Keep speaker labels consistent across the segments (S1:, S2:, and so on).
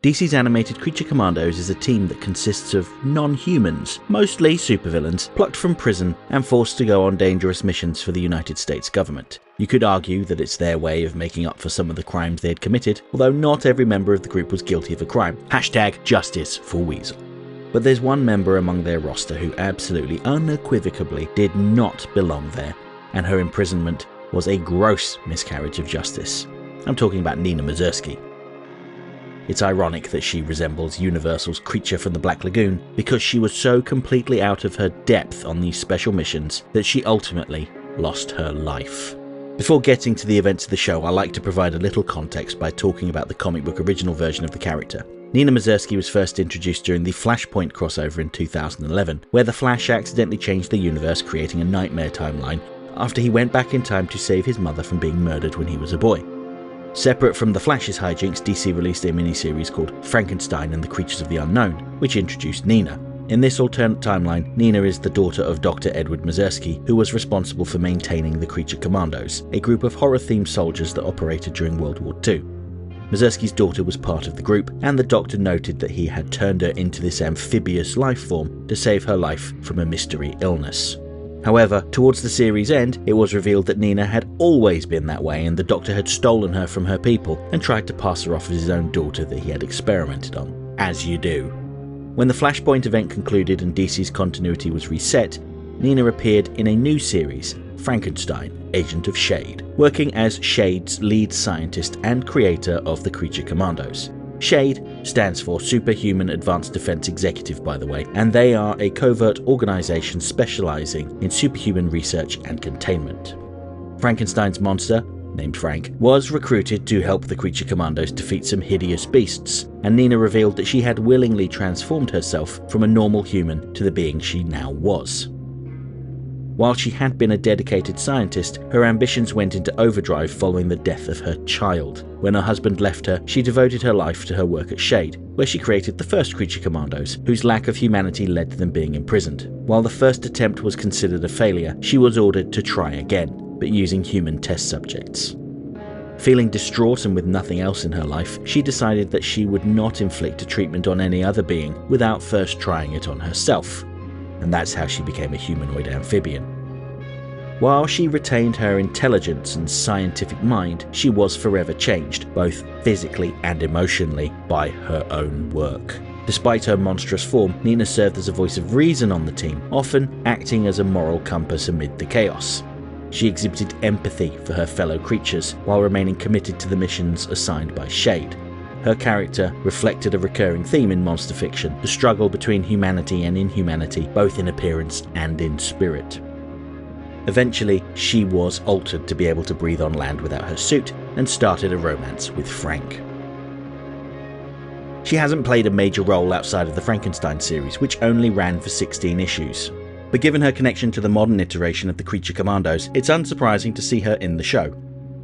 S1: DC's animated Creature Commandos is a team that consists of non-humans, mostly supervillains, plucked from prison and forced to go on dangerous missions for the United States government. You could argue that it's their way of making up for some of the crimes they had committed, although not every member of the group was guilty of a crime. #Justice for Weasel. But there's one member among their roster who absolutely unequivocally did not belong there, and her imprisonment was a gross miscarriage of justice. I'm talking about Nina Mazursky. It's ironic that she resembles Universal's creature from the Black Lagoon because she was so completely out of her depth on these special missions that she ultimately lost her life. Before getting to the events of the show, I like to provide a little context by talking about the comic book original version of the character. Nina Mazursky was first introduced during the Flashpoint crossover in 2011, where the Flash accidentally changed the universe, creating a nightmare timeline after he went back in time to save his mother from being murdered when he was a boy. Separate from the Flash's hijinks, DC released a miniseries called Frankenstein and the Creatures of the Unknown, which introduced Nina. In this alternate timeline, Nina is the daughter of Dr. Edward Mazursky, who was responsible for maintaining the Creature Commandos, a group of horror-themed soldiers that operated during World War II. Mazursky's daughter was part of the group, and the Doctor noted that he had turned her into this amphibious life form to save her life from a mystery illness. However, towards the series' end, it was revealed that Nina had always been that way and the Doctor had stolen her from her people and tried to pass her off as his own daughter that he had experimented on. As you do. When the Flashpoint event concluded and DC's continuity was reset, Nina appeared in a new series, Frankenstein, Agent of Shade, working as Shade's lead scientist and creator of the Creature Commandos. SHADE stands for Superhuman Advanced Defense Executive, by the way, and they are a covert organisation specialising in superhuman research and containment. Frankenstein's monster, named Frank, was recruited to help the Creature Commandos defeat some hideous beasts, and Nina revealed that she had willingly transformed herself from a normal human to the being she now was. While she had been a dedicated scientist, her ambitions went into overdrive following the death of her child. When her husband left her, she devoted her life to her work at SHADE, where she created the first Creature Commandos, whose lack of humanity led to them being imprisoned. While the first attempt was considered a failure, she was ordered to try again, but using human test subjects. Feeling distraught and with nothing else in her life, she decided that she would not inflict a treatment on any other being without first trying it on herself. And that's how she became a humanoid amphibian. While she retained her intelligence and scientific mind, she was forever changed, both physically and emotionally, by her own work. Despite her monstrous form, Nina served as a voice of reason on the team, often acting as a moral compass amid the chaos. She exhibited empathy for her fellow creatures, while remaining committed to the missions assigned by SHADE. Her character reflected a recurring theme in monster fiction, the struggle between humanity and inhumanity, both in appearance and in spirit. Eventually, she was altered to be able to breathe on land without her suit, and started a romance with Frank. She hasn't played a major role outside of the Frankenstein series, which only ran for 16 issues. But given her connection to the modern iteration of the Creature Commandos, it's unsurprising to see her in the show.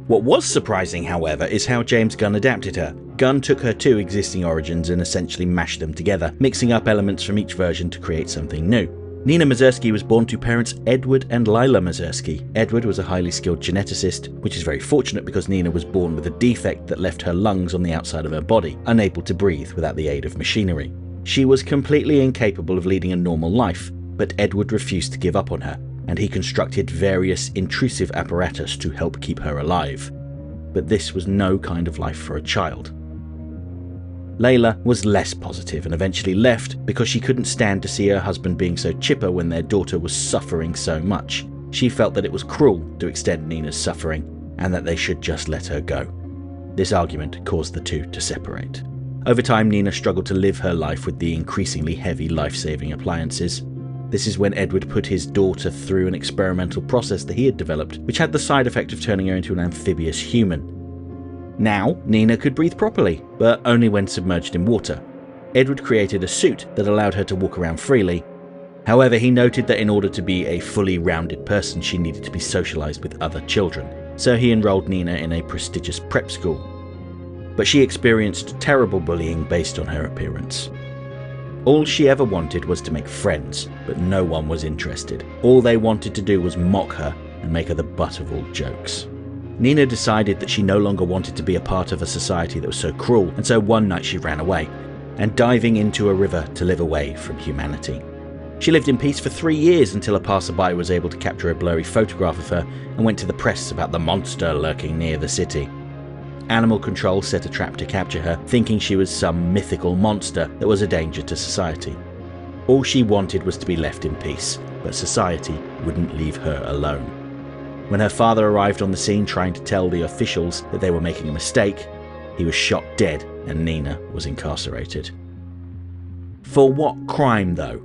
S1: What was surprising, however, is how James Gunn adapted her. Gunn took her two existing origins and essentially mashed them together, mixing up elements from each version to create something new. Nina Mazursky was born to parents Edward and Lila Mazursky. Edward was a highly skilled geneticist, which is very fortunate because Nina was born with a defect that left her lungs on the outside of her body, unable to breathe without the aid of machinery. She was completely incapable of leading a normal life, but Edward refused to give up on her, and he constructed various intrusive apparatus to help keep her alive. But this was no kind of life for a child. Layla was less positive and eventually left because she couldn't stand to see her husband being so chipper when their daughter was suffering so much. She felt that it was cruel to extend Nina's suffering and that they should just let her go. This argument caused the two to separate. Over time, Nina struggled to live her life with the increasingly heavy life-saving appliances. This is when Edward put his daughter through an experimental process that he had developed, which had the side effect of turning her into an amphibious human. Now, Nina could breathe properly, but only when submerged in water. Edward created a suit that allowed her to walk around freely. However, he noted that in order to be a fully rounded person, she needed to be socialized with other children, so he enrolled Nina in a prestigious prep school. But she experienced terrible bullying based on her appearance. All she ever wanted was to make friends, but no one was interested. All they wanted to do was mock her and make her the butt of all jokes. Nina decided that she no longer wanted to be a part of a society that was so cruel, and so one night she ran away, and diving into a river to live away from humanity. She lived in peace for 3 years until a passerby was able to capture a blurry photograph of her and went to the press about the monster lurking near the city. Animal Control set a trap to capture her, thinking she was some mythical monster that was a danger to society. All she wanted was to be left in peace, but society wouldn't leave her alone. When her father arrived on the scene trying to tell the officials that they were making a mistake, he was shot dead and Nina was incarcerated. For what crime, though?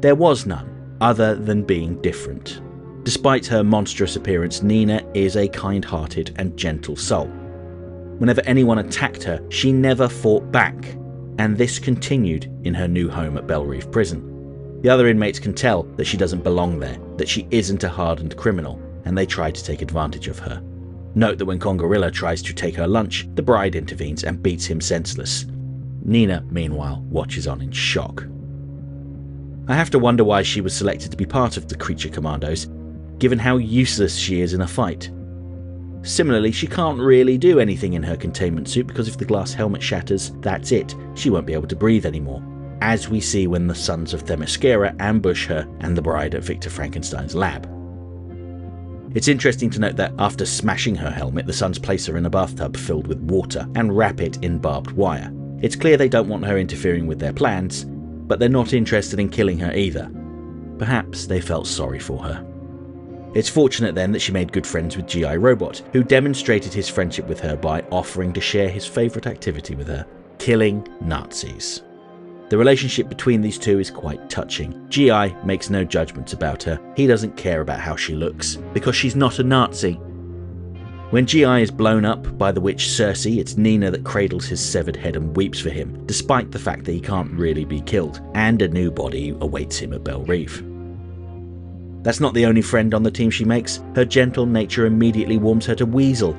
S1: There was none, other than being different. Despite her monstrous appearance, Nina is a kind-hearted and gentle soul. Whenever anyone attacked her, she never fought back, and this continued in her new home at Belle Reve prison. The other inmates can tell that she doesn't belong there, that she isn't a hardened criminal, and they try to take advantage of her. Note that when Congorilla tries to take her lunch, the bride intervenes and beats him senseless. Nina, meanwhile, watches on in shock. I have to wonder why she was selected to be part of the Creature Commandos, given how useless she is in a fight. Similarly, she can't really do anything in her containment suit because if the glass helmet shatters, that's it, she won't be able to breathe anymore, as we see when the sons of Themyscira ambush her and the bride at Victor Frankenstein's lab. It's interesting to note that after smashing her helmet, the sons place her in a bathtub filled with water and wrap it in barbed wire. It's clear they don't want her interfering with their plans, but they're not interested in killing her either. Perhaps they felt sorry for her. It's fortunate then that she made good friends with G.I. Robot, who demonstrated his friendship with her by offering to share his favourite activity with her, killing Nazis. The relationship between these two is quite touching. G.I. makes no judgments about her. He doesn't care about how she looks, because she's not a Nazi. When G.I. is blown up by the witch Circe, it's Nina that cradles his severed head and weeps for him, despite the fact that he can't really be killed, and a new body awaits him at Belle Reve. That's not the only friend on the team she makes. Her gentle nature immediately warms her to Weasel,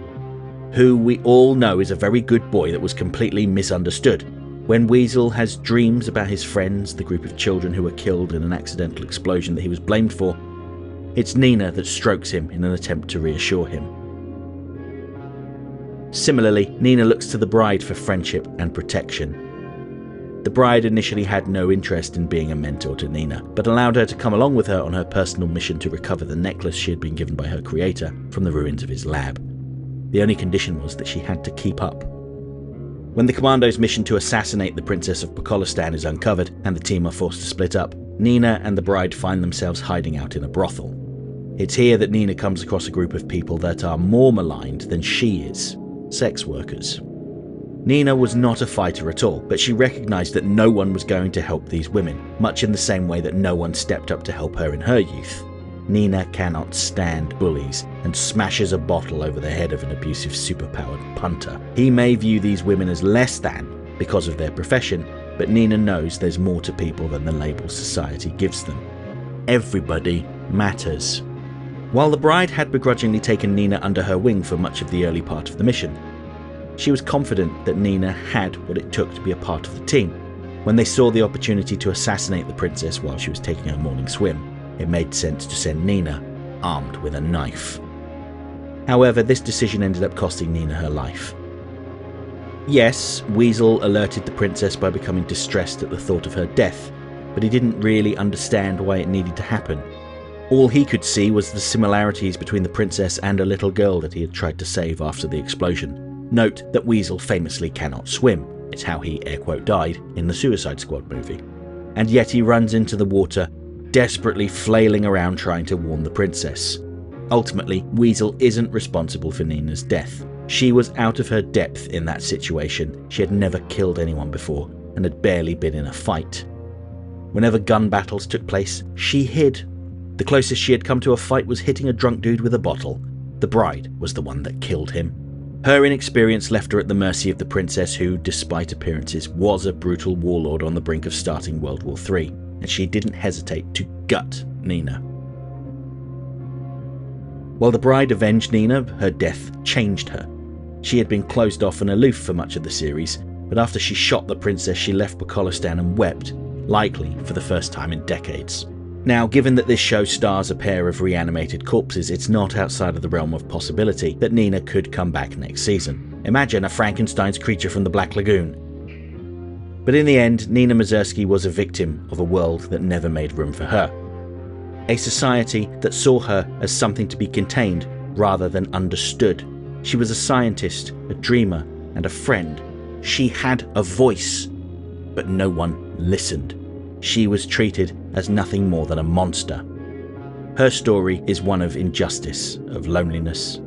S1: who we all know is a very good boy that was completely misunderstood. When Weasel has dreams about his friends, the group of children who were killed in an accidental explosion that he was blamed for, it's Nina that strokes him in an attempt to reassure him. Similarly, Nina looks to the bride for friendship and protection. The bride initially had no interest in being a mentor to Nina, but allowed her to come along with her on her personal mission to recover the necklace she had been given by her creator from the ruins of his lab. The only condition was that she had to keep up. When the Commandos' mission to assassinate the Princess of Pokolistan is uncovered and the team are forced to split up, Nina and the bride find themselves hiding out in a brothel. It's here that Nina comes across a group of people that are more maligned than she is. Sex workers. Nina was not a fighter at all, but she recognised that no one was going to help these women, much in the same way that no one stepped up to help her in her youth. Nina cannot stand bullies and smashes a bottle over the head of an abusive superpowered punter. He may view these women as less than because of their profession, but Nina knows there's more to people than the label society gives them. Everybody matters. While the bride had begrudgingly taken Nina under her wing for much of the early part of the mission, she was confident that Nina had what it took to be a part of the team. When they saw the opportunity to assassinate the princess while she was taking her morning swim, it made sense to send Nina armed with a knife. However, this decision ended up costing Nina her life. Yes, Weasel alerted the princess by becoming distressed at the thought of her death, but he didn't really understand why it needed to happen. All he could see was the similarities between the princess and a little girl that he had tried to save after the explosion. Note that Weasel famously cannot swim. It's how he air quote died in the Suicide Squad movie. And yet he runs into the water, desperately flailing around trying to warn the princess. Ultimately, Weasel isn't responsible for Nina's death. She was out of her depth in that situation. She had never killed anyone before and had barely been in a fight. Whenever gun battles took place, she hid. The closest she had come to a fight was hitting a drunk dude with a bottle. The bride was the one that killed him. Her inexperience left her at the mercy of the princess who, despite appearances, was a brutal warlord on the brink of starting World War III, and she didn't hesitate to gut Nina. While the bride avenged Nina, her death changed her. She had been closed off and aloof for much of the series, but after she shot the princess she left Pokolistan and wept, likely for the first time in decades. Now, given that this show stars a pair of reanimated corpses, it's not outside of the realm of possibility that Nina could come back next season. Imagine a Frankenstein's creature from the Black Lagoon. But in the end, Nina Mazursky was a victim of a world that never made room for her. A society that saw her as something to be contained rather than understood. She was a scientist, a dreamer, and a friend. She had a voice, but no one listened. She was treated as nothing more than a monster. Her story is one of injustice, of loneliness,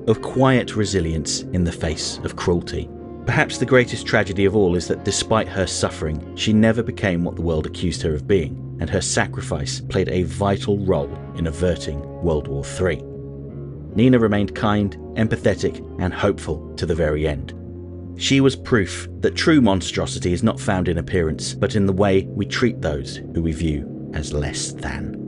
S1: of quiet resilience in the face of cruelty. Perhaps the greatest tragedy of all is that despite her suffering, she never became what the world accused her of being, and her sacrifice played a vital role in averting World War III. Nina remained kind, empathetic, and hopeful to the very end. She was proof that true monstrosity is not found in appearance, but in the way we treat those who we view as less than.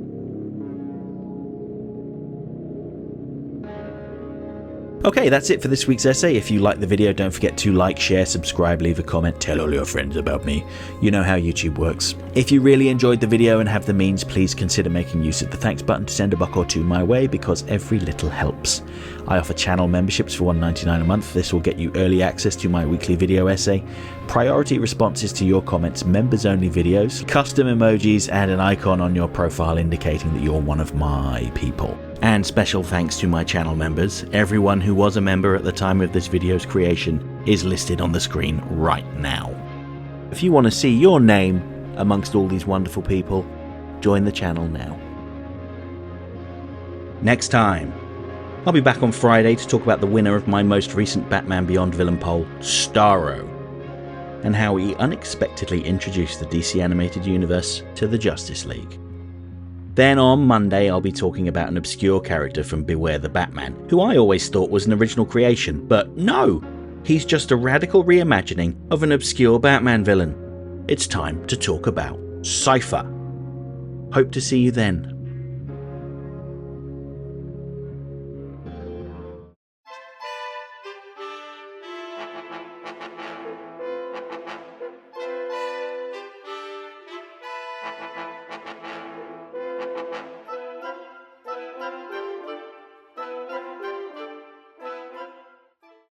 S1: Okay, that's it for this week's essay. If you liked the video, don't forget to like, share, subscribe, leave a comment, tell all your friends about me. You know how YouTube works. If you really enjoyed the video and have the means, please consider making use of the thanks button to send a buck or two my way, because every little helps. I offer channel memberships for $1.99 a month. This will get you early access to my weekly video essay, priority responses to your comments, members-only videos, custom emojis, and an icon on your profile indicating that you're one of my people. And special thanks to my channel members. Everyone who was a member at the time of this video's creation is listed on the screen right now. If you want to see your name amongst all these wonderful people, join the channel now. Next time, I'll be back on Friday to talk about the winner of my most recent Batman Beyond villain poll, Starro, and how he unexpectedly introduced the DC animated universe to the Justice League. Then on Monday, I'll be talking about an obscure character from Beware the Batman, who I always thought was an original creation, but no, he's just a radical reimagining of an obscure Batman villain. It's time to talk about Cypher. Hope to see you then.